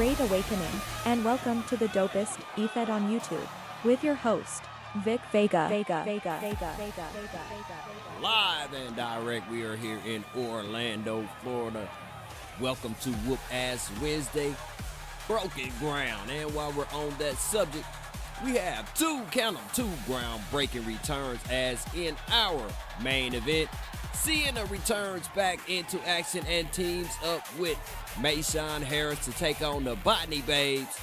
Great awakening, and welcome to the dopest eFed on YouTube with your host, Vic Vega. Live and direct, we are here in Orlando, Florida. Welcome to Whoop Ass Wednesday, Broken Ground. And while we're on that subject, we have two groundbreaking returns as in our main event. Sienna returns back into action and teams up with Mayeshawn Harris to take on the Botany Babes.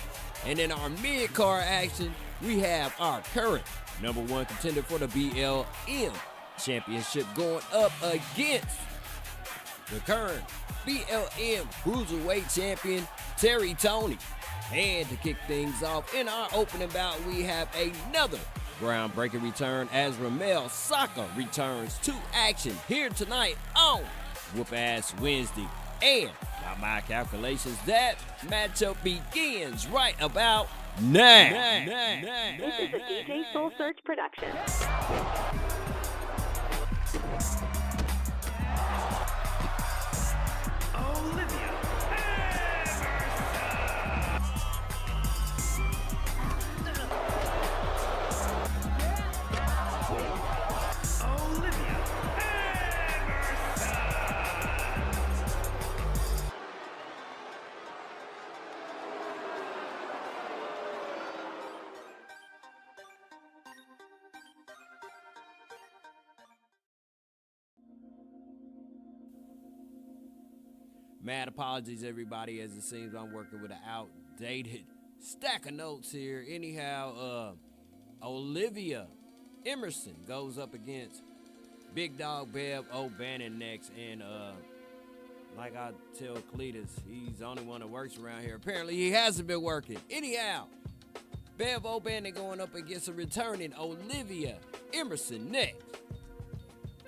And in our mid-card action, we have our current #1 contender for the B.L.M championship going up against the current B.L.M Cruiserweight champion, Terry Tony. And to kick things off, in our opening bout, we have another groundbreaking return as Ramelle Saka returns to action here tonight on Whoop Ass Wednesday. And by my calculations, that matchup begins right about now. This is a DJ Soul Search production. Olivia Emerson. Olivia Emerson. Mad apologies, everybody, as it seems I'm working with an outdated stack of notes here. Anyhow, Olivia Emerson goes up against big Dog Bev O'Bannon next. And like I tell Cletus, he's the only one that works around here. Apparently, he hasn't been working. Anyhow, Bev O'Bannon going up against a returning Olivia Emerson next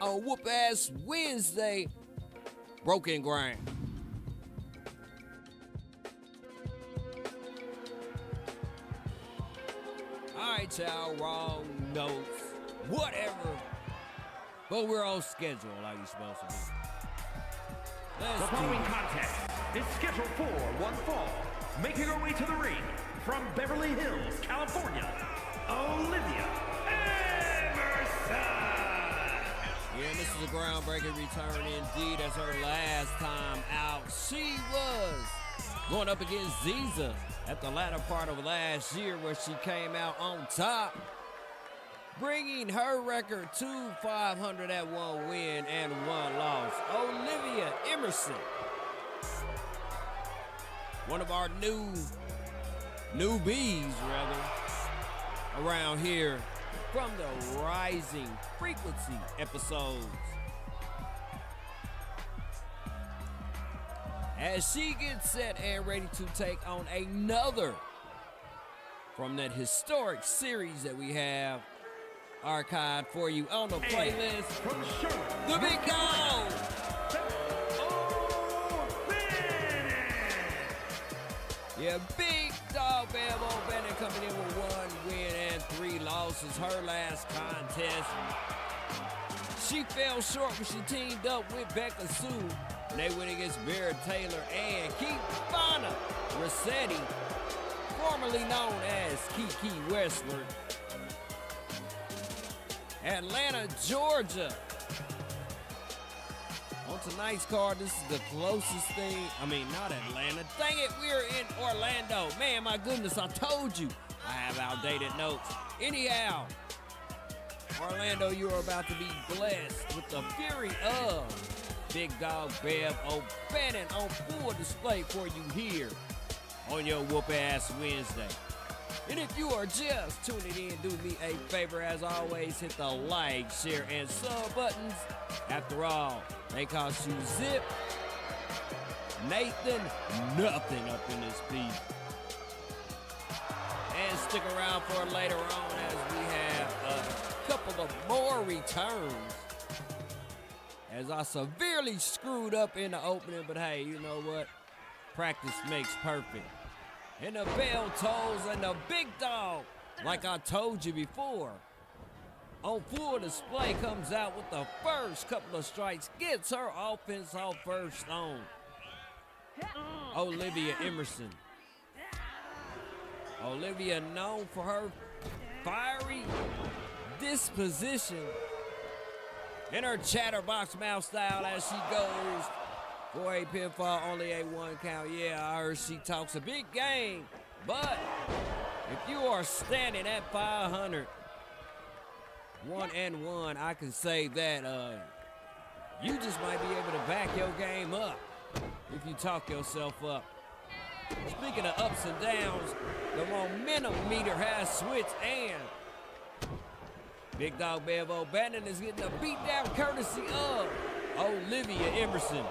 on Whoop Ass Wednesday, Broken Ground. All right, y'all, wrong notes, whatever. But we're on schedule like you're supposed to be. The following contest is scheduled for one fall. Making her way to the ring from Beverly Hills, California, Olivia Emerson. Yeah, this is a groundbreaking return indeed. As her last time out, she was going up against Ziza at the latter part of last year, where she came out on top, bringing her record to 500 at 1 win and 1 loss. Olivia Emerson, one of our newbies around here from the Rising Frequency episodes. As she gets set and ready to take on another from that historic series that we have archived for you on the playlist. From Charlotte, The Big Dog! Yeah, Big Dog Bev O'Bannon coming in with 1 win and 3 losses. Her last contest, she fell short when she teamed up with Becca Sue. They went against Vera Taylor and Kifana Rossetti, formerly known as Kiki Westward. Atlanta, Georgia. On tonight's card, this is the closest thing. Not Atlanta. Dang it, we're in Orlando. Man, my goodness, I told you. I have outdated notes. Anyhow, Orlando, you are about to be blessed with the fury of Big Dog Bev O'Bannon on full display for you here on your Whoop Ass Wednesday. And if you are just tuning in, do me a favor, as always, hit the like, share, and sub buttons. After all, they cost you zip, Nathan, nothing up in this piece. And stick around for later on as we have a couple of more returns, as I severely screwed up in the opening, but hey, you know what? Practice makes perfect. And the bell tolls, and the big dog, like I told you before, on full display, comes out with the first couple of strikes, gets her offense off first on Olivia Emerson. Olivia known for her fiery disposition and her chatterbox mouth style as she goes for a pinfall, only a 1 count. Yeah, I heard she talks a big game, but if you are standing at 500, 1-1, I can say that you just might be able to back your game up if you talk yourself up. Speaking of ups and downs, the momentum meter has switched, and Big Dog Bev O'Bannon is getting a beat down courtesy of Olivia Emerson,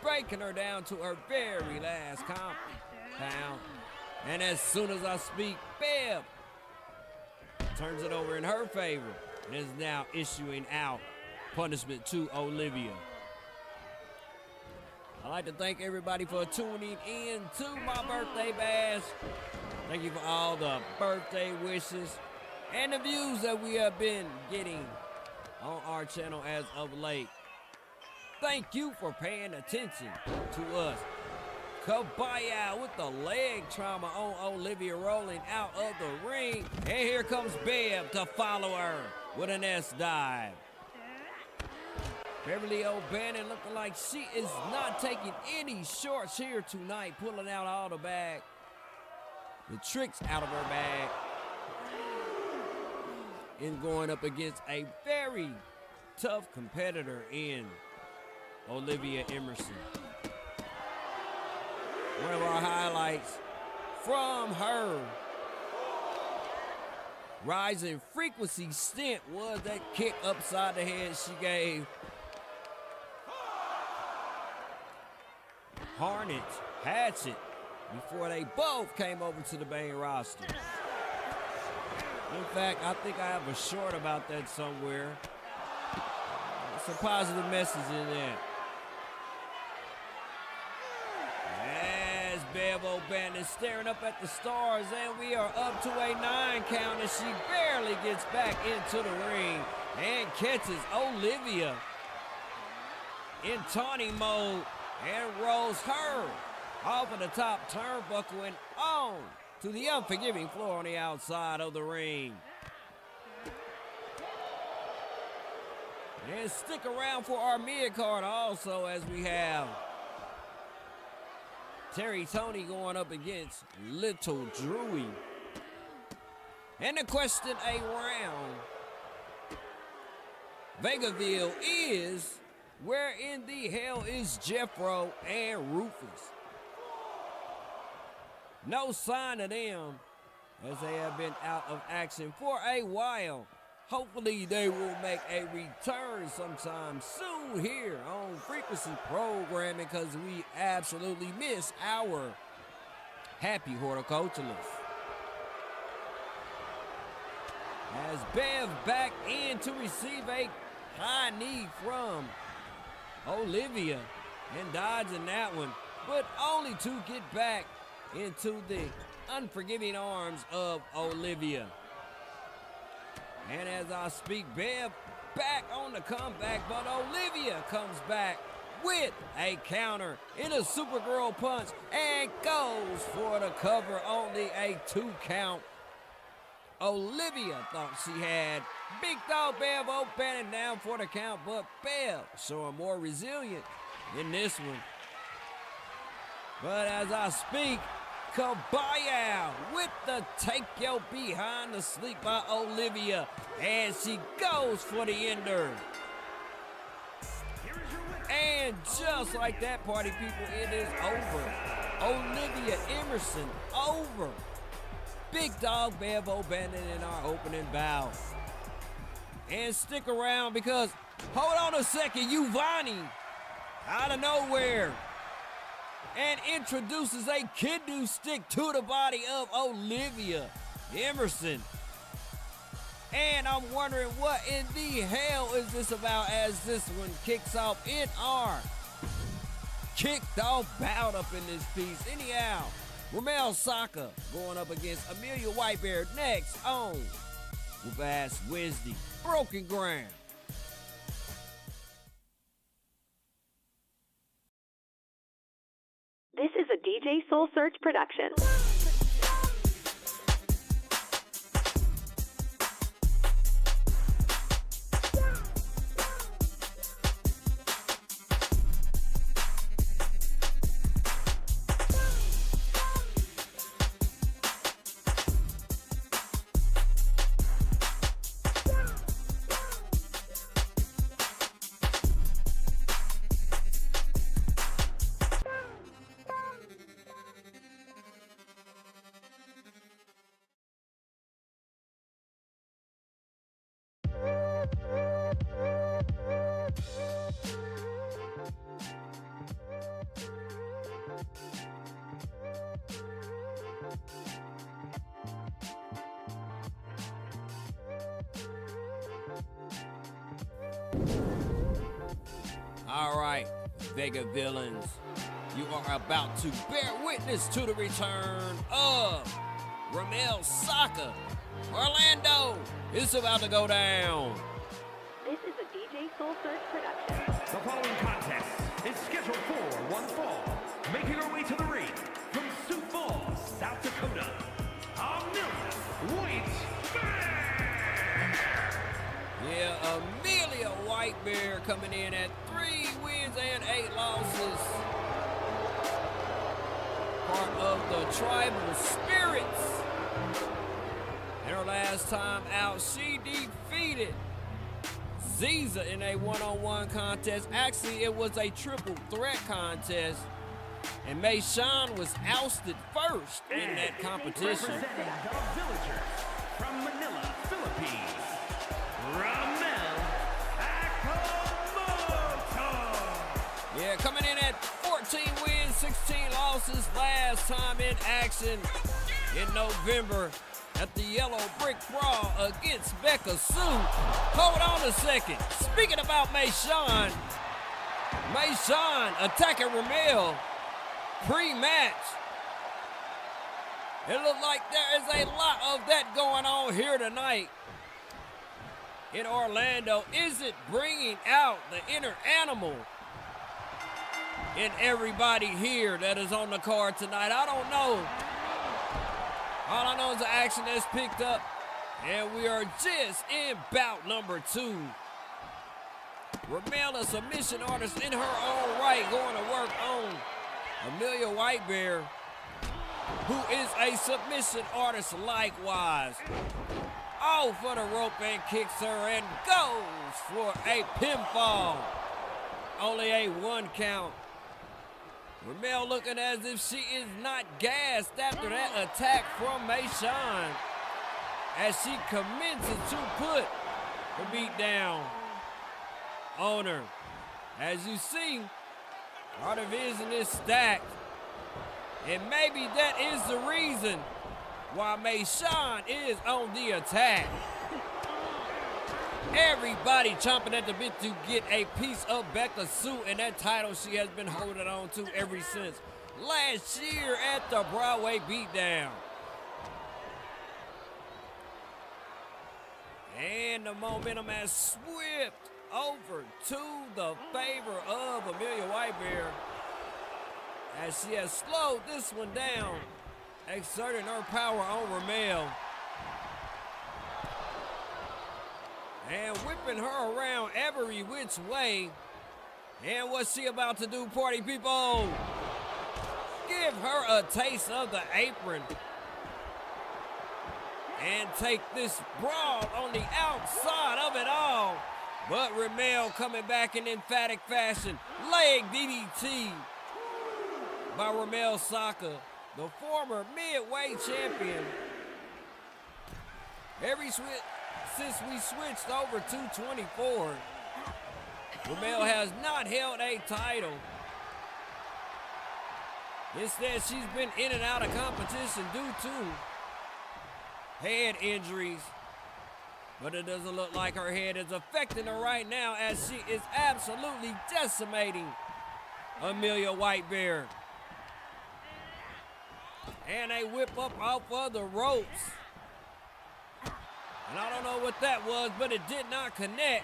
breaking her down to her very last compound. And as soon as I speak, Bev turns it over in her favor and is now issuing out punishment to Olivia. I'd like to thank everybody for tuning in to my birthday bash. Thank you for all the birthday wishes and the views that we have been getting on our channel as of late. Thank you for paying attention to us. Kabaya with the leg trauma on Olivia, rolling out of the ring. And here comes Bev to follow her with an S-dive. Beverly O'Bannon looking like she is not taking any shorts here tonight, pulling out all the tricks out of her bag, and going up against a very tough competitor in Olivia Emerson. One of our highlights from her rising frequency stint was that kick upside the head she gave Harnett Hatchet before they both came over to the main roster. In fact, I think I have a short about that somewhere. It's a positive message in there. As Bev O'Bannon is staring up at the stars, and we are up to a 9 count as she barely gets back into the ring and catches Olivia in taunting mode and rolls her off of the top turnbuckle and on to the unforgiving floor on the outside of the ring. And stick around for our mid-card also, as we have Terry Tony going up against Little Drewey. And the question around Vegaville is, where in the hell is Jeffro and Rufus? No sign of them, as they have been out of action for a while. Hopefully they will make a return sometime soon here on Frequency Programming, because we absolutely miss our happy horticulturalists. As Bev back in to receive a high knee from Olivia and dodging that one, but only to get back into the unforgiving arms of Olivia. And as I speak, Bev back on the comeback, but Olivia comes back with a counter in a Supergirl punch and goes for the cover, only a 2 count. Olivia thought she had Big Dog Bev O'Bannon down for the count, but Bev showing more resilient in this one. But as I speak, Kabaya with the take your behind the sleep by Olivia, and she goes for the ender. And just like that, party people, it is over. Olivia Emerson over Big Dog Bev O'Bannon in our opening bout. And stick around, because hold on a second, Yuvani out of nowhere and introduces a kidney stick to the body of Olivia Emerson. And I'm wondering what in the hell is this about, as this one kicks off in our kicked off bout up in this piece. Anyhow, Ramelle Saka going up against Amelia White-Bear next on Whoop Ass Wednesday. Broken Ground. This is a DJ Soul Search production. All right, Vega villains, you are about to bear witness to the return of Ramelle Saka. Orlando, it's about to go down. This is a DJ Soul Search production. The following contest is scheduled for one fall. Making her way to the ring from Sioux Falls, South Dakota, Amelia White-Bear. Yeah, Amelia White-Bear coming in at 3 wins and 8 losses. Part of the Tribal Spirits. And her last time out, she defeated Ziza in a one-on-one contest. Actually, it was a triple threat contest. And Mayeshawn was ousted first in that competition. Representing the villagers from Manila, Philippines, Ramelle Saka. Yeah, coming in at 14 wins, 16 losses. Last time in action in November at the Yellow Brick Brawl against Becca Sue. Hold on a second. Speaking about Mayeshawn attacking Ramelle pre-match. It looks like there is a lot of that going on here tonight in Orlando. Is it bringing out the inner animal in everybody here that is on the card tonight? I don't know. All I know is the action that's picked up, and we are just in bout number 2. Ramelle, a submission artist in her own right, going to work on Amelia White-Bear, who is a submission artist likewise. Oh, for the rope and kicks her and goes for a pinfall. Only a 1 count. Ramelle looking as if she is not gassed after that attack from Mayeshawn as she commences to put the beat down on her. As you see, our division is stacked, and maybe that is the reason why Mayeshawn is on the attack. Everybody chomping at the bit to get a piece of Becca Sue and that title she has been holding on to ever since last year at the Broadway Beatdown. And the momentum has swept over to the favor of Amelia White-Bear as she has slowed this one down, exerting her power on Ramelle. And whipping her around every which way. And what's she about to do, party people? Give her a taste of the apron. And take this brawl on the outside of it all. But Ramelle coming back in emphatic fashion. Leg DDT by Ramelle Saka, the former midweight champion. Since we switched over to 24, Ramelle has not held a title. Instead, she's been in and out of competition due to head injuries. But it doesn't look like her head is affecting her right now as she is absolutely decimating Amelia White-Bear. And a whip up off of the ropes. And I don't know what that was, but it did not connect.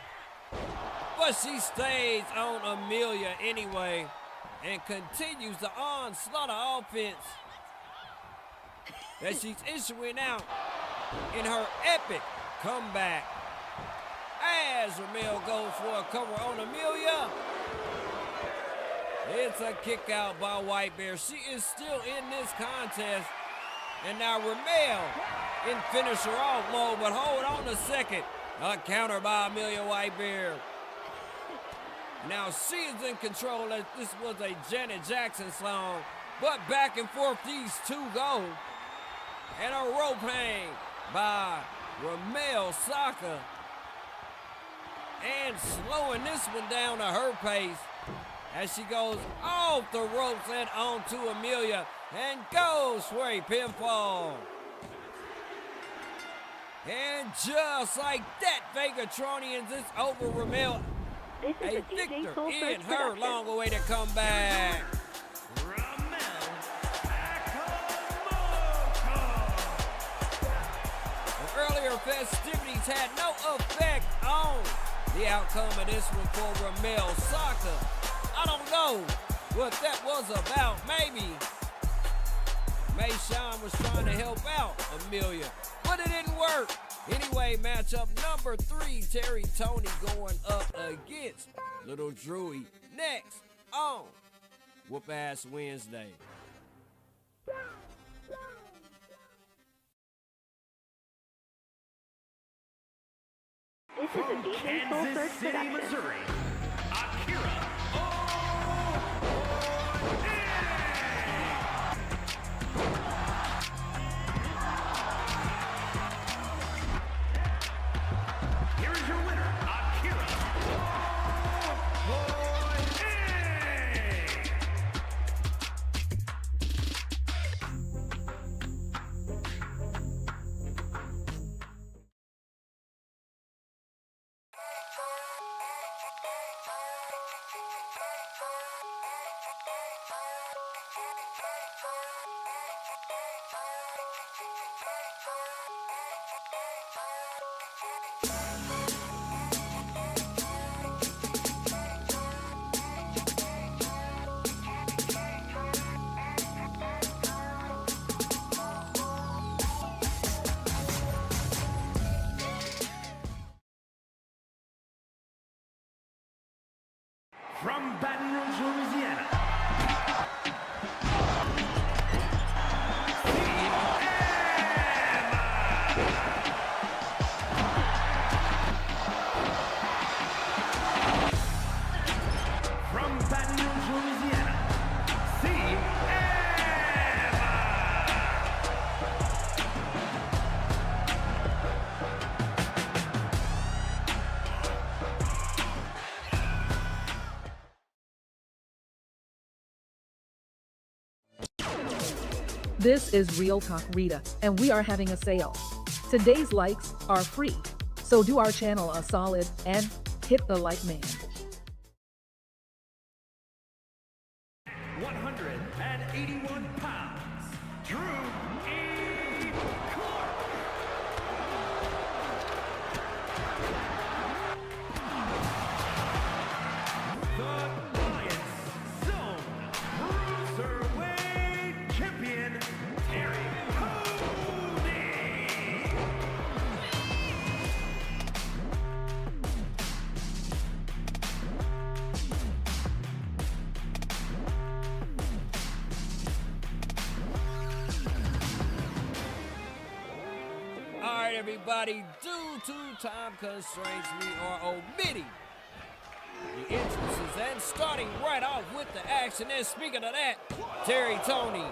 But she stays on Amelia anyway and continues the onslaught of offense that she's issuing out in her epic comeback. As Ramelle goes for a cover on Amelia. It's a kick out by White-Bear. She is still in this contest. And now Ramelle in finisher off mode, but hold on a second. A counter by Amelia White-Bear. Now she is in control as this was a Janet Jackson song. But back and forth these two go. And a rope hang by Ramelle Saka. And slowing this one down to her pace as she goes off the ropes and onto Amelia and goes for a pinfall. And just like that, Vegatronians, it's over. Ramelle This is A a DJ victor Soul in Search her production. long-awaited comeback. Ramelle Saka. The earlier festivities had no effect on the outcome of this one for Ramelle Saka. I don't know what that was about. Maybe Mayeshawn was trying to help out Amelia, but it didn't work. Anyway, matchup number 3, Terry Tony going up against Little Drewey next on Whoop Ass Wednesday. This is a From DJ Soul Kansas Search City, production. Missouri, Akira. Here is your winner, Akira. From Baton Rouge, Louisiana. From Baton Rouge, Louisiana, Sienna. This is Real Talk Rita, and we are having a sale. Today's likes are free, so do our channel a solid and hit the like man. 181 pounds, Drewey. The Lions Zone Cruiserweight Champion, Terry Tony. All right, everybody, due to time constraints, we are omitting the entrances and starting right off with the action. And speaking of that, Terry Tony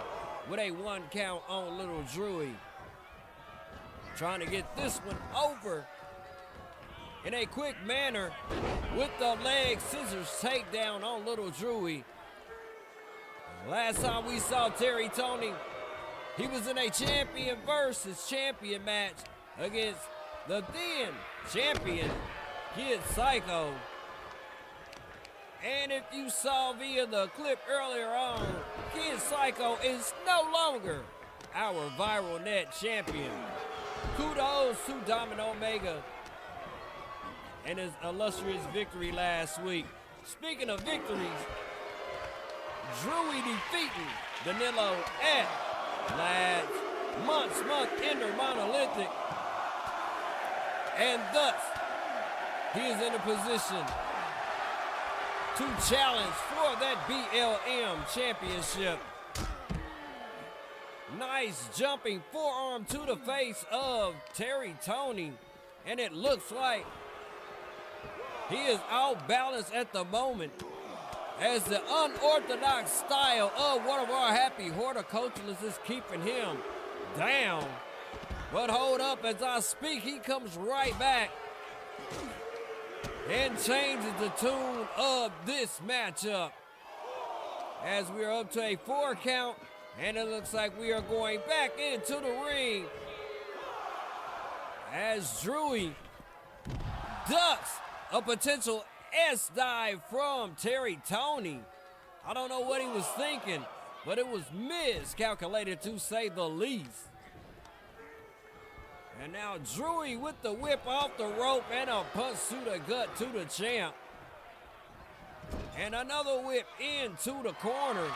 with a 1 count on Little Drewey. Trying to get this one over in a quick manner with the leg scissors takedown on Little Drewey. Last time we saw Terry Tony, he was in a champion versus champion match against the then champion, Kid Psycho. And if you saw via the clip earlier on, Kid Psycho is no longer our viral net champion. Kudos to Diamond Omega and his illustrious victory last week. Speaking of victories, Drewey defeating Danilo at last month's ender Monolithic, and thus he is in a position to challenge for that B.L.M championship. Nice jumping forearm to the face of Terry Tony, and it looks like he is outbalanced at the moment, as the unorthodox style of one of our happy horticulturalists is keeping him down. But hold up, as I speak, he comes right back and changes the tune of this matchup, as we are up to a 4 count, and it looks like we are going back into the ring as Drewey ducks a potential S-dive from Terry Tony. I don't know what he was thinking, but it was miscalculated to say the least. And now Drewey with the whip off the rope and a punch to the gut to the champ. And another whip into the corner.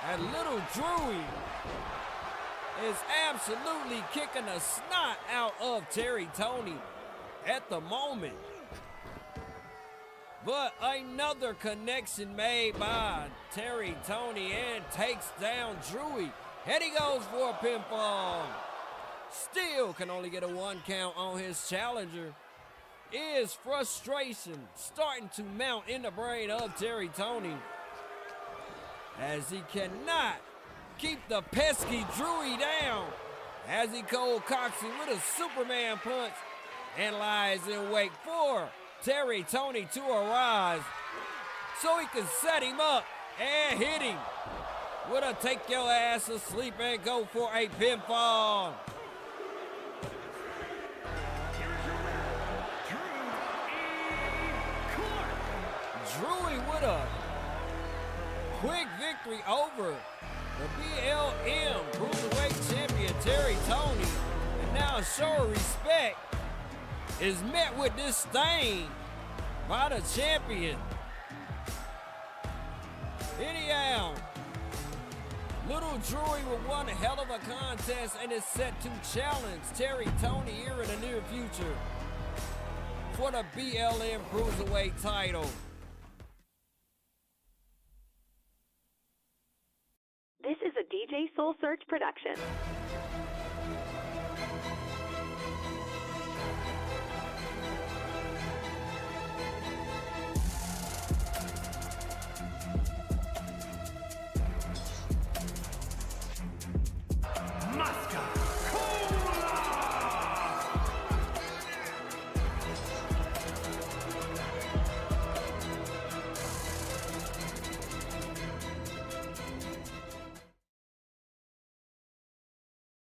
And little Drewey is absolutely kicking the snot out of Terry Tony at the moment. But another connection made by Terry Tony and takes down Drewey. And he goes for a pinfall. Still can only get a 1 count on his challenger. Is frustration starting to mount in the brain of Terry Tony as he cannot keep the pesky Drewey down as he cold cocks him with a Superman punch and lies in wait for Terry Tony to arise so he can set him up and hit him with a take your ass to sleep and go for a pinfall. Drewey with a quick victory over the B.L.M. Cruiserweight Champion Terry Tony. And now a show of respect is met with disdain by the champion. Anyhow, little Drewey with one hell of a contest and is set to challenge Terry Tony here in the near future for the B.L.M. Cruiserweight title. This is a DJ Soul Search production.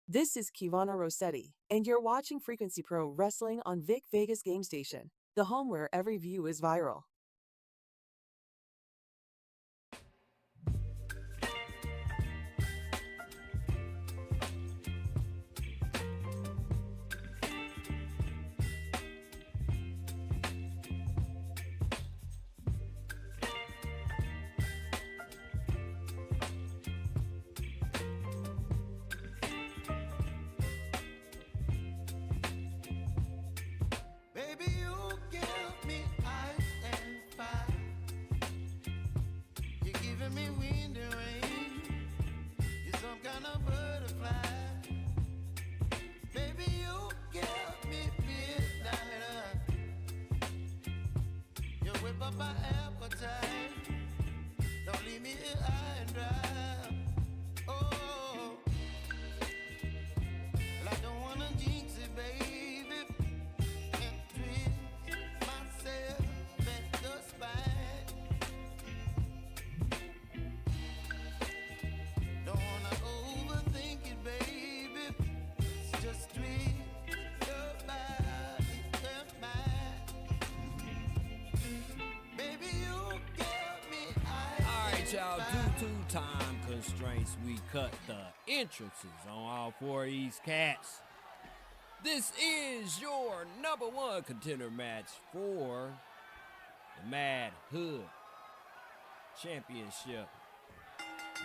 This is Kivana Rossetti, and you're watching Frequency Pro Wrestling on Vic Vegas Game Station, the home where every view is viral. Y'all, due to time constraints, we cut the entrances on all 4 of these cats. This is your #1 contender match for the Mad Hood Championship.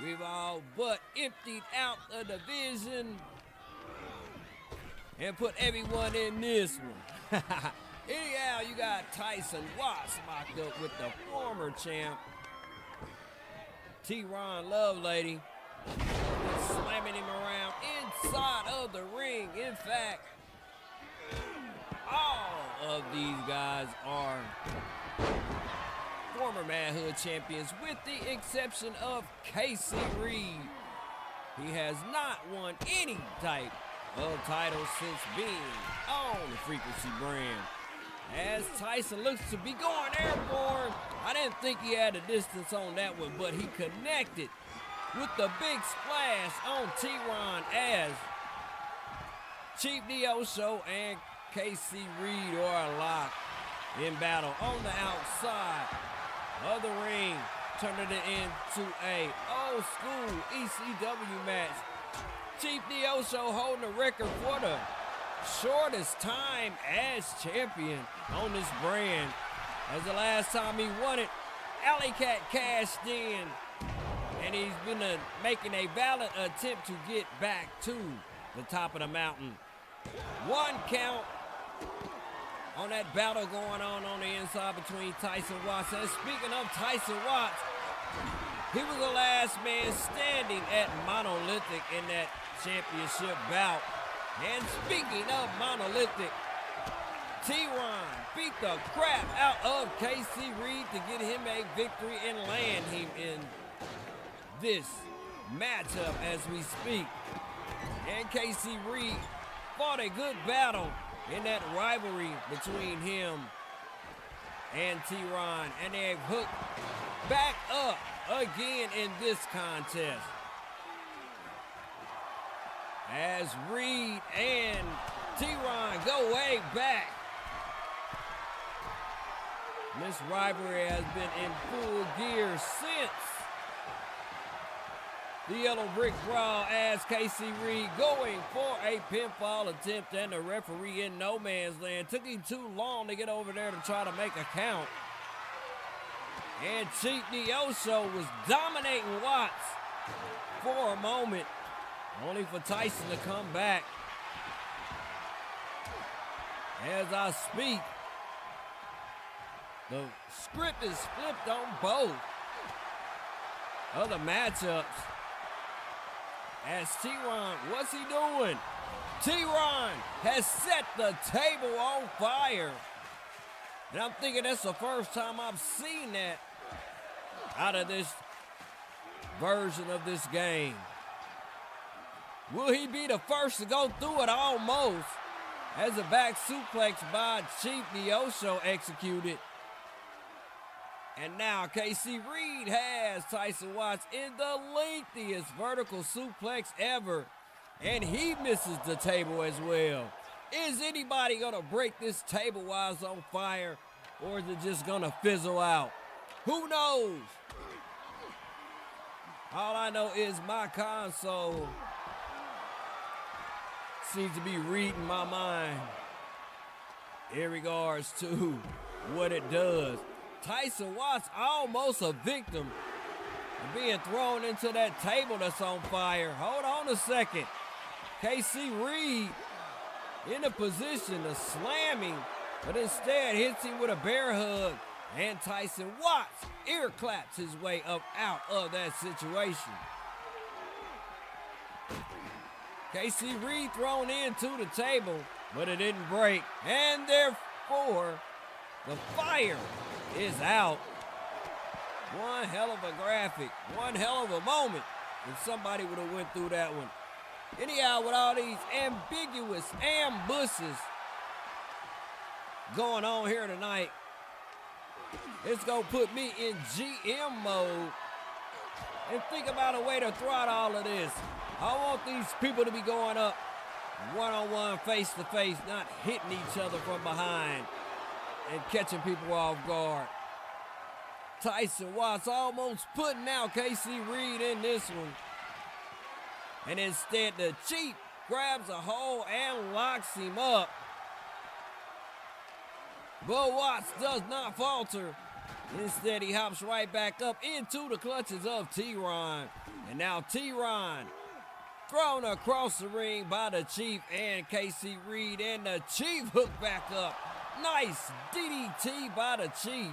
We've all but emptied out the division and put everyone in this one. Anyhow, you got Tyson Watts locked up with the former champ T-Ron Lovelady, slamming him around inside of the ring. In fact, all of these guys are former Manhood champions with the exception of Casey Reed. He has not won any type of title since being on the Frequency brand. As Tyson looks to be going airborne, I didn't think he had the distance on that one, but he connected with the big splash on T-Ron as Chief D'Oso and KC Reed are locked. in battle on the outside of the ring, turning it into a old school ECW match. Chief Neosho holding the record for the shortest time as champion on this brand, as the last time he won it, Alley Cat cashed in, and he's been making a valiant attempt to get back to the top of the mountain. 1 count on that battle going on the inside between Tyson Watts. And speaking of Tyson Watts, he was the last man standing at Monolithic in that championship bout. And speaking of Monolithic, T-Ron beat the crap out of KC Reed to get him a victory and land him in this matchup as we speak. And KC Reed fought a good battle in that rivalry between him and T-Ron, and they've hooked back up again in this contest, as Reed and T-Ron go way back. This rivalry has been in full gear since the Yellow Brick Brawl, as KC Reed going for a pinfall attempt, and the referee in no man's land. Took him too long to get over there to try to make a count. And Chief Neosho was dominating Watts for a moment, only for Tyson to come back. As I speak, the script is flipped on both of the matchups. As T-Ron, what's he doing? T-Ron has set the table on fire. And I'm thinking that's the first time I've seen that out of this version of this game. Will he be the first to go through it? Almost. As a back suplex by Chief Neosho executed. And now KC Reed has Tyson Watts in the lengthiest vertical suplex ever. And he misses the table as well. Is anybody going to break this table while it's on fire? Or is it just going to fizzle out? Who knows? All I know is my console seems to be reading my mind in regards to what it does. Tyson Watts almost a victim of being thrown into that table that's on fire. Hold on a second. KC Reed in a position of slamming, but instead hits him with a bear hug. And Tyson Watts ear claps his way up out of that situation. KC Reed thrown into the table, but it didn't break. And therefore, the fire is out. One hell of a graphic, one hell of a moment if somebody would have went through that one. Anyhow, with all these ambiguous ambushes going on here tonight, it's going to put me in GM mode and think about a way to throw out all of this. I want these people to be going up one-on-one, face-to-face, not hitting each other from behind and catching people off guard. Tyson Watts almost putting out KC Reed in this one. And instead, the Chief grabs a hold and locks him up. But Watts does not falter. Instead, he hops right back up into the clutches of T-Ron. And now T-Ron thrown across the ring by the Chief and KC Reed. And the Chief hooked back up. Nice DDT by the Chief,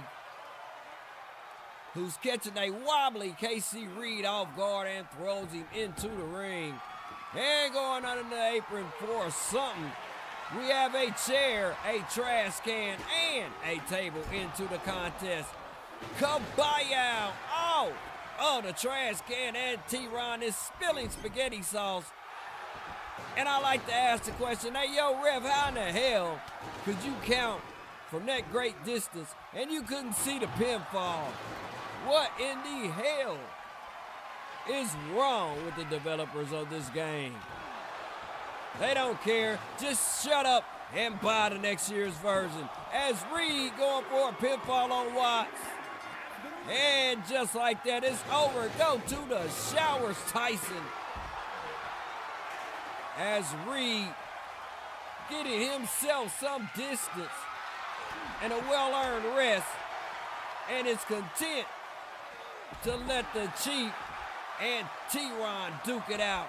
who's catching a wobbly KC Reed off guard and throws him into the ring. And going under the apron for something. We have a chair, a trash can, and a table into the contest. Kabaya! Oh, the trash can, and T-Ron is spilling spaghetti sauce. And I like to ask the question, hey, yo, Rev, how in the hell could you count from that great distance and you couldn't see the pinfall? What in the hell is wrong with the developers of this game? They don't care. Just shut up and buy the next year's version. As Reed going for a pinfall on Watts. And just like that, it's over. Go to the showers, Tyson. As Reed getting himself some distance and a well-earned rest, and is content to let the Chief and T-Ron duke it out.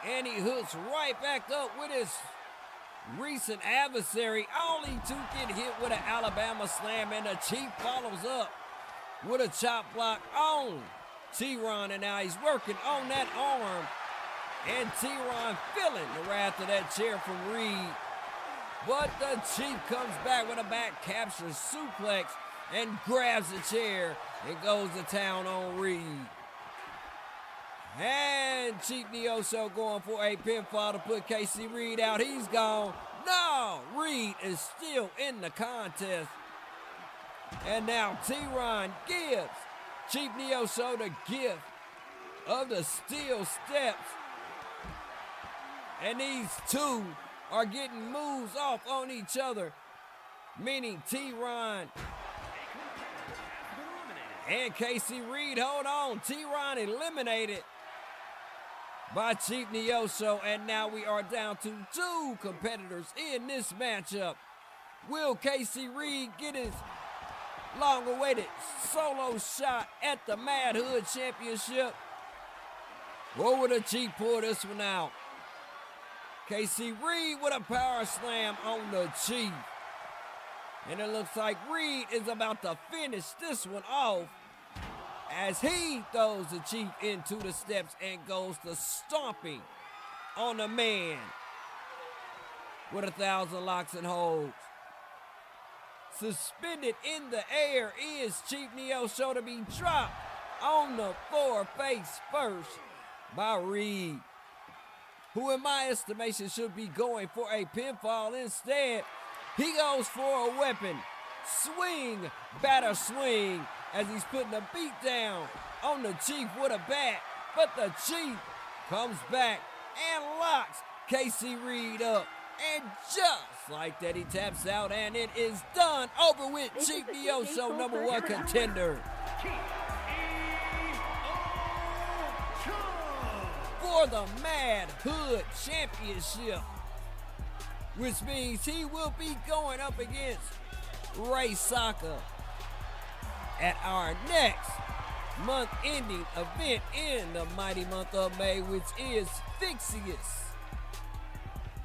And he hooks right back up with his recent adversary, only to get hit with an Alabama slam, and the Chief follows up with a chop block on T-Ron, and now he's working on that arm, and T-Ron feeling the wrath of that chair from Reed. But the Chief comes back with a back capture suplex and grabs the chair and goes to town on Reed. And Chief Nioso going for a pinfall to put Casey Reed out. He's gone. No, Reed is still in the contest. And now T-Ron gives Chief Nioso the gift of the steel steps. And these two are getting moves off on each other, meaning T-Ron and Casey Reed. Hold on, T-Ron eliminated by Chief Nioso, and now we are down to two competitors in this matchup. Will Casey Reed get his long-awaited solo shot at the Mad Hood Championship? Or will the Chief pull this one out? Casey Reed with a power slam on the Chief. And it looks like Reed is about to finish this one off as he throws the Chief into the steps and goes to stomping on the man with 1,000 locks and holds. Suspended in the air is Chief Nioso to be dropped on the floor face first by Reed, who in my estimation should be going for a pinfall. Instead, he goes for a weapon. Swing, batter swing, as he's putting a beat down on the Chief with a bat. But the Chief comes back and locks Casey Reed up. And just like that, he taps out, and it is done. Over with. Chief Nioso, number one contender for the Mad Hood Championship, which means he will be going up against Ramelle Saka at our next month-ending event in the mighty month of May, which is Fixious.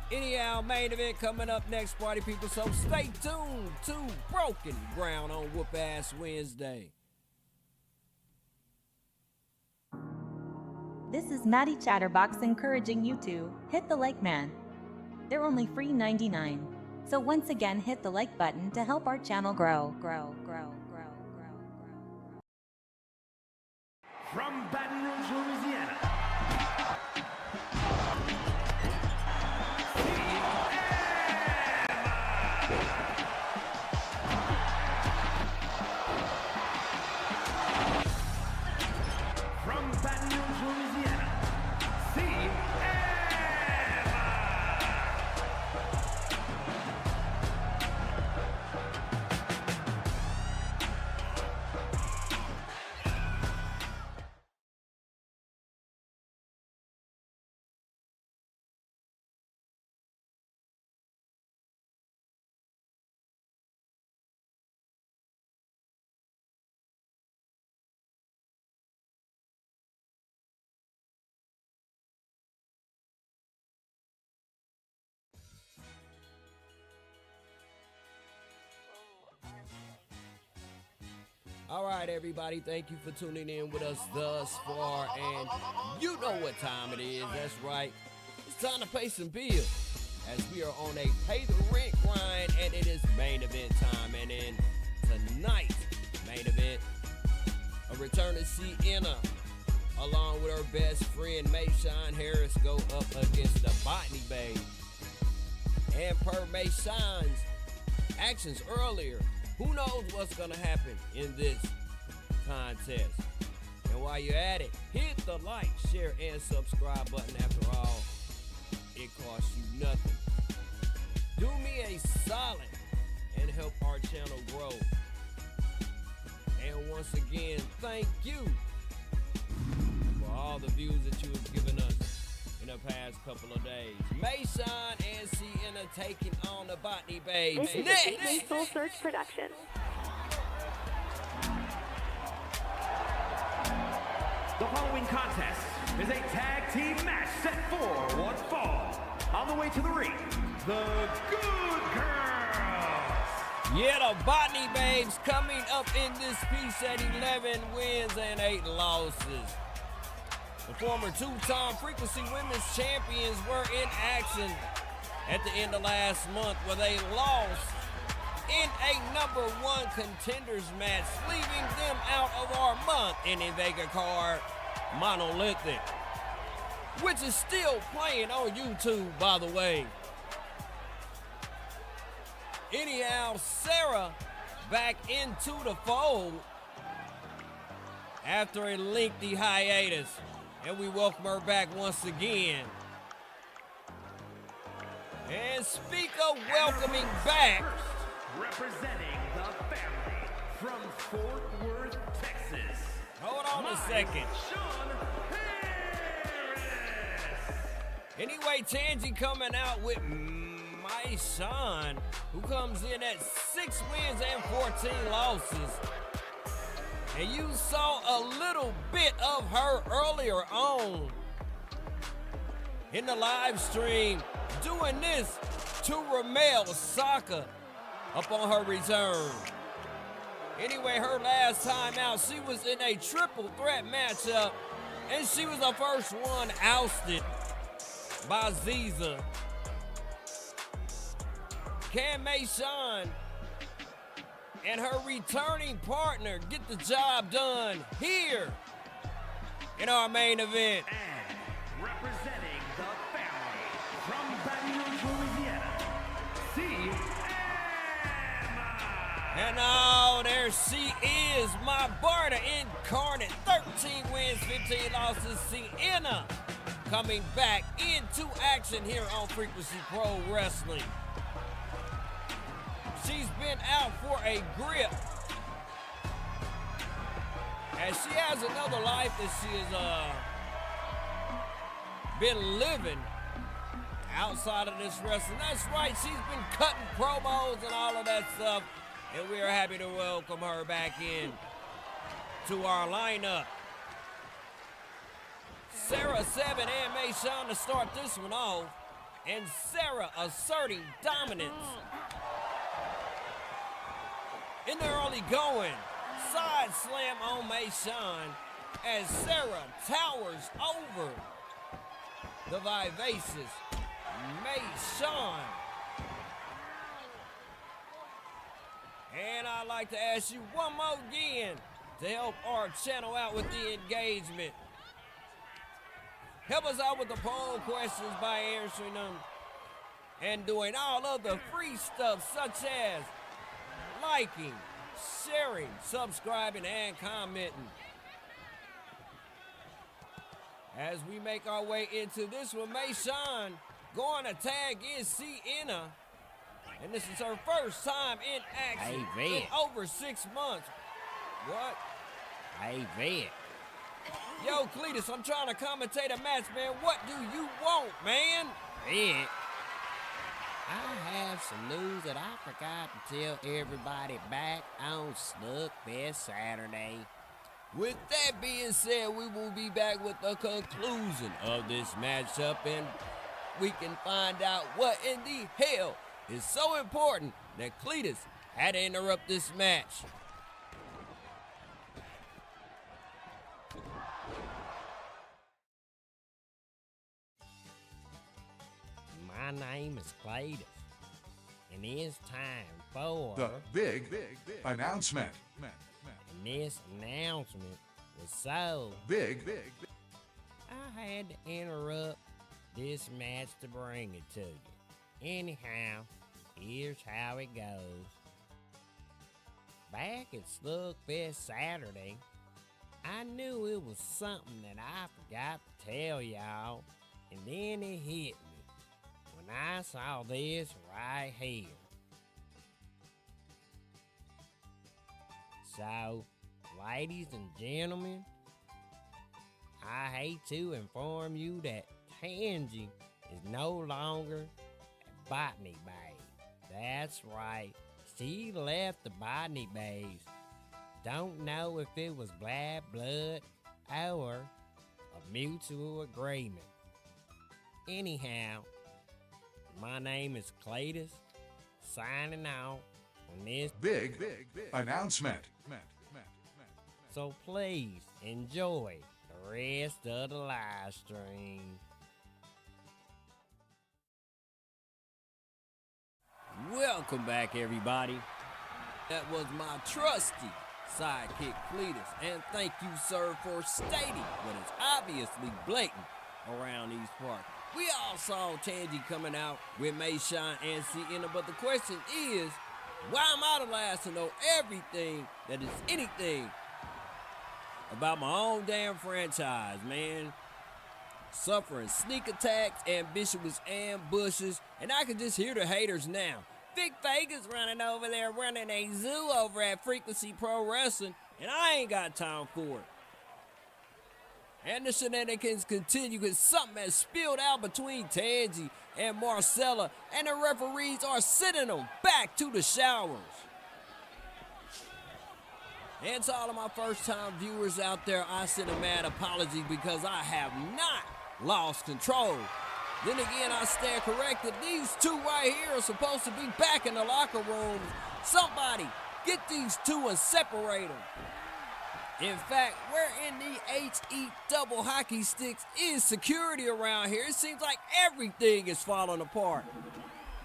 Anyhow, main event coming up next, party people, so stay tuned to Broken Ground on Whoop Ass Wednesday. This is Maddie Chatterbox encouraging you to hit the like man. They're only free $99. So once again, hit the like button to help our channel grow. From Baton Rouge, Louisiana, from Baton Rouge, Louisiana, All right, everybody, thank you for tuning in with us thus far, and you know what time it is. That's right. It's time to pay some bills, as we are on a pay-the-rent grind, and it is main event time. And in tonight's main event, a return to Sienna, along with her best friend, Mayeshawn Harris, go up against the Botany Babe. And per Mayeshawn's actions earlier, who knows what's going to happen in this contest. And while you're at it, hit the like, share, and subscribe button. After all, It costs you nothing. Do me a solid and help our channel grow. And once again, thank you for all the views that you have given us in the past couple of days. Mayeshawn and Sienna taking on the Botany babes. This is a DJ Soul Search production. The following contest is a tag team match set for one fall. On the way to the ring, the Good Girls. Yeah, the Botany babes coming up in this piece at 11 wins and 8 losses. The former two-time Frequency Women's Champions were in action at the end of last month where they lost in a #1 contenders match, leaving them out of our month in Vega card, Monolithic, which is still playing on YouTube, by the way. Anyhow, Sarah back into the fold after a lengthy hiatus, and we welcome her back once again. And speak of welcoming back, Representing the family from Fort Worth, Texas. hold on a second. Sean Harris. Anyway, Tangy coming out with Mayeshawn, who comes in at 6 wins and 14 losses. And you saw a little bit of her earlier on in the live stream doing this to Ramelle Saka upon her return. Anyway, her last time out, she was in a triple threat matchup, and she was the first one ousted by Ziza. Can Mayeshawn and her returning partner get the job done here in our main event? And representing the family from Battlegrounds, Louisiana, Sienna. And oh, there she is, my Barter incarnate. 13 wins, 15 losses. Sienna coming back into action here on Frequency Pro Wrestling. She's been out for a grip, and she has another life that she has been living outside of this wrestling. That's right, she's been cutting promos and all of that stuff, and we are happy to welcome her back in to our lineup. Sarah 7 and Mayeshawn to start this one off, and Sarah asserting dominance in the early going. Side slam on Mayeshawn as Sarah towers over the vivacious Mayeshawn. And I'd like to ask you one more again to help our channel out with the engagement. Help us out with the poll questions by answering them and doing all of the free stuff such as liking, sharing, subscribing, and commenting. As we make our way into this one, Mayeshawn going to tag in Sienna. And this is her first time in action in over 6 months. What? Hey, Vic. Yo, Cletus, I'm trying to commentate a match, man. What do you want, man? Vic, I have some news that I forgot to tell everybody back on Slugfest Saturday. With that being said, we will be back with the conclusion of this matchup, and we can find out what in the hell is so important that Cletus had to interrupt this match. My name is Cletus, and it's time for The big announcement. And this announcement was so Big. I had to interrupt this match to bring it to you. Anyhow, here's how it goes. Back at Slugfest Saturday, I knew it was something that I forgot to tell y'all, and then it hit me. when I saw this right here. So, ladies and gentlemen, I hate to inform you that Tangy is no longer a Botany babe. That's right, she left the Botany babes. Don't know if it was bad blood or a mutual agreement. Anyhow, my name is Cletus, signing out on this Big announcement. So please enjoy the rest of the live stream. Welcome back, everybody. That was my trusty sidekick, Cletus. And thank you, sir, for stating what is obviously blatant around these parts. We all saw Tangy coming out with Mayeshawn and Sienna, but the question is, why am I the last to know everything that is anything about my own damn franchise, man? Suffering sneak attacks, ambitious ambushes, and I can just hear the haters now. Vic Vegas running over there, running a zoo over at Frequency Pro Wrestling, and I ain't got time for it. And the shenanigans continue because something has spilled out between Tangy and Marcella, and the referees are sending them back to the showers. And to all of my first-time viewers out there, I send a mad apology because I have not lost control. Then again, I stand corrected. These two right here are supposed to be back in the locker room. Somebody get these two and separate them. In fact, where in the HE double hockey sticks is security around here? It seems like everything is falling apart.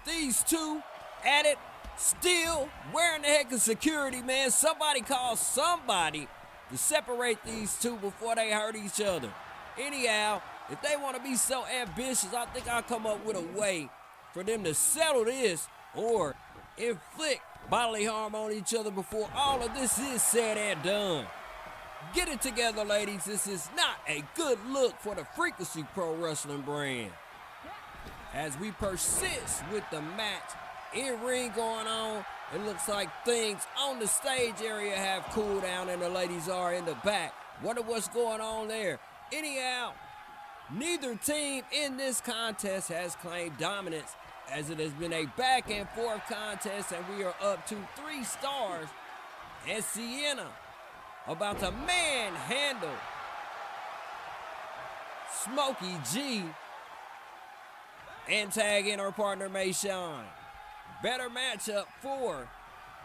These two at it, still, where in the heck is security, man? Somebody call somebody to separate these two before they hurt each other. Anyhow, if they want to be so ambitious, I think I'll come up with a way for them to settle this or inflict bodily harm on each other before all of this is said and done. Get it together, ladies. This is not a good look for the Frequency Pro Wrestling brand. As we persist with the match in ring going on, it looks like things on the stage area have cooled down and the ladies are in the back. Wonder what's going on there. Anyhow, neither team in this contest has claimed dominance, as it has been a back and forth contest, and we are up to 3 stars. And Sienna about to manhandle Smokey G and tag in her partner Mayeshawn. Better matchup for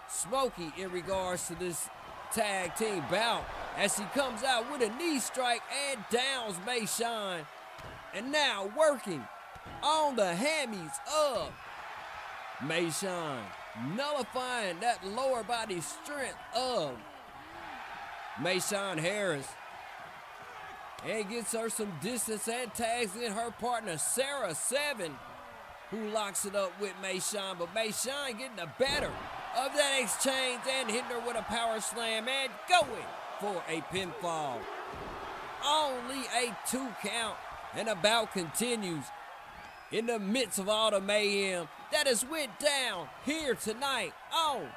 Smokey in regards to this tag team bout, as he comes out with a knee strike and downs Mayeshawn, and now working on the hammies of Mayeshawn, nullifying that lower body strength of Mayeshawn Harris, and gets her some distance and tags in her partner Sarah 7, who locks it up with Mayeshawn, but Mayeshawn getting the better of that exchange and hitting her with a power slam and going for a pinfall. Only a 2 count, and the bout continues in the midst of all the mayhem that has went down here tonight on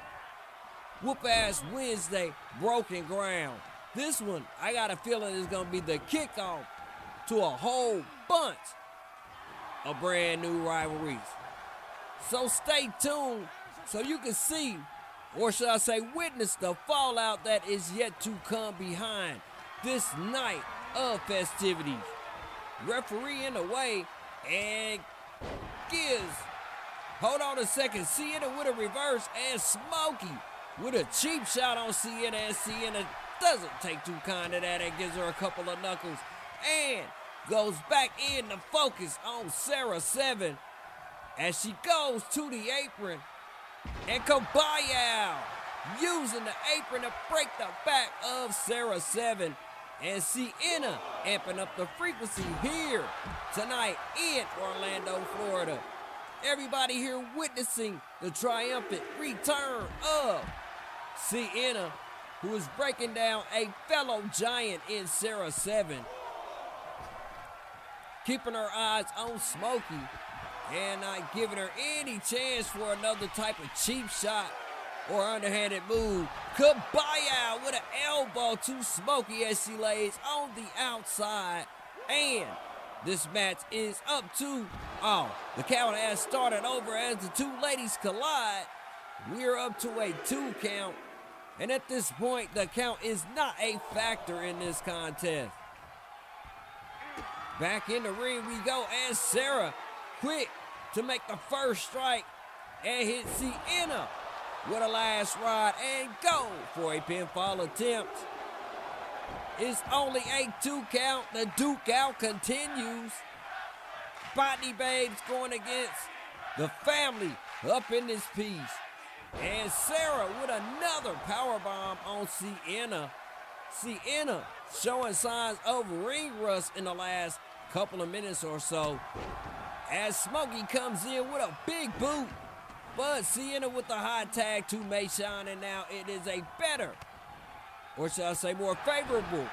Whoop-Ass Wednesday, Broken Ground. This one, I got a feeling, is going to be the kickoff to a whole bunch of brand new rivalries. So stay tuned so you can see, or should I say witness, the fallout that is yet to come behind this night of festivities. Referee in the way and gives, hold on a second, Sienna with a reverse and Smokey with a cheap shot on Sienna, and Sienna doesn't take too kind of that and gives her a couple of knuckles and goes back in to focus on Sarah 7 as she goes to the apron, and Kabaya using the apron to break the back of Sarah 7, and Sienna amping up the frequency here tonight in Orlando, Florida. Everybody here witnessing the triumphant return of Sienna, who is breaking down a fellow giant in Sarah 7, keeping her eyes on Smokey, and not giving her any chance for another type of cheap shot or underhanded move. Kabaya with an elbow to Smokey as she lays on the outside. And this match is up to, the count has started over as the two ladies collide. We're up to a 2 count. And at this point, the count is not a factor in this contest. Back in the ring we go, and Sarah quick to make the first strike and hit Sienna with a last ride and go for a pinfall attempt. It's only a 2 count. The Duke out continues. Botany Babes going against the family up in this piece. And Sarah with another powerbomb on Sienna. Sienna showing signs of ring rust in the last couple of minutes or so. As Smokey comes in with a big boot. But Sienna with the high tag to Mayeshawn, and now it is a better, or shall I say more favorable,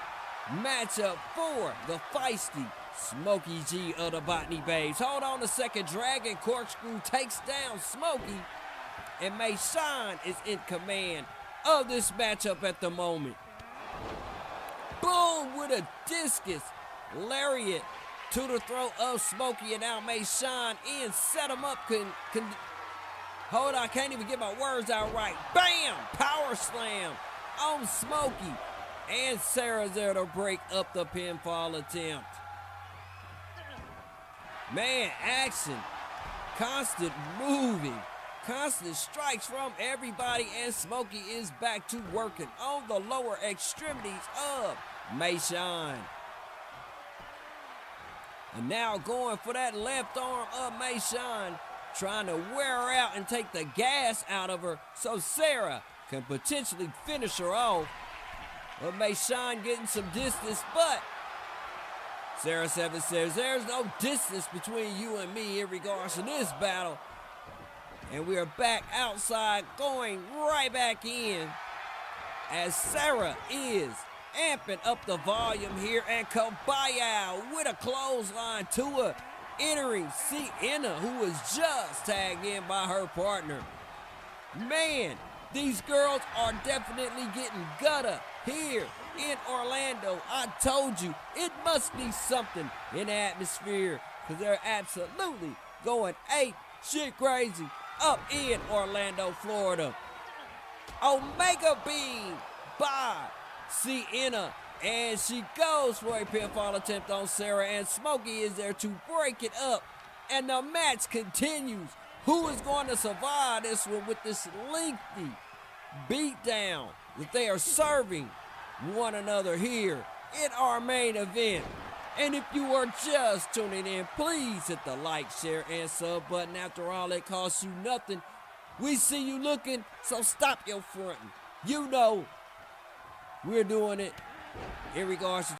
matchup for the feisty Smokey G of the Botany Babes. Hold on a second. Dragon Corkscrew takes down Smokey, and Mayeshawn is in command of this matchup at the moment. Boom with a discus lariat to the throat of Smokey, and now Mayeshawn in. Set him up. Hold on, I can't even get my words out right. Bam! Power slam on Smokey. And Sarah's there to break up the pinfall attempt. Man, action. Constant moving. Constant strikes from everybody. And Smokey is back to working on the lower extremities of Mayeshawn. And now going for that left arm of Mayeshawn, trying to wear her out and take the gas out of her so Sarah can potentially finish her off. But Mayeshawn getting some distance, but Sarah 7 says there's no distance between you and me in regards to this battle. And we are back outside, going right back in as Sarah is amping up the volume here, and Kabaya with a clothesline to her, entering Sienna, who was just tagged in by her partner. Man, these girls are definitely getting gutter here in Orlando. I told you, it must be something in the atmosphere, because they're absolutely going ape shit crazy up in Orlando, Florida. Omega Beam by Sienna, and she goes for a pinfall attempt on Sarah, and Smokey is there to break it up, and the match continues. Who is going to survive this one with this lengthy beatdown that they are serving one another here in our main event? And if you are just tuning in, please hit the like, share, and sub button. After all, it costs you nothing. We see you looking, so stop your fronting. You know we're doing it in regards to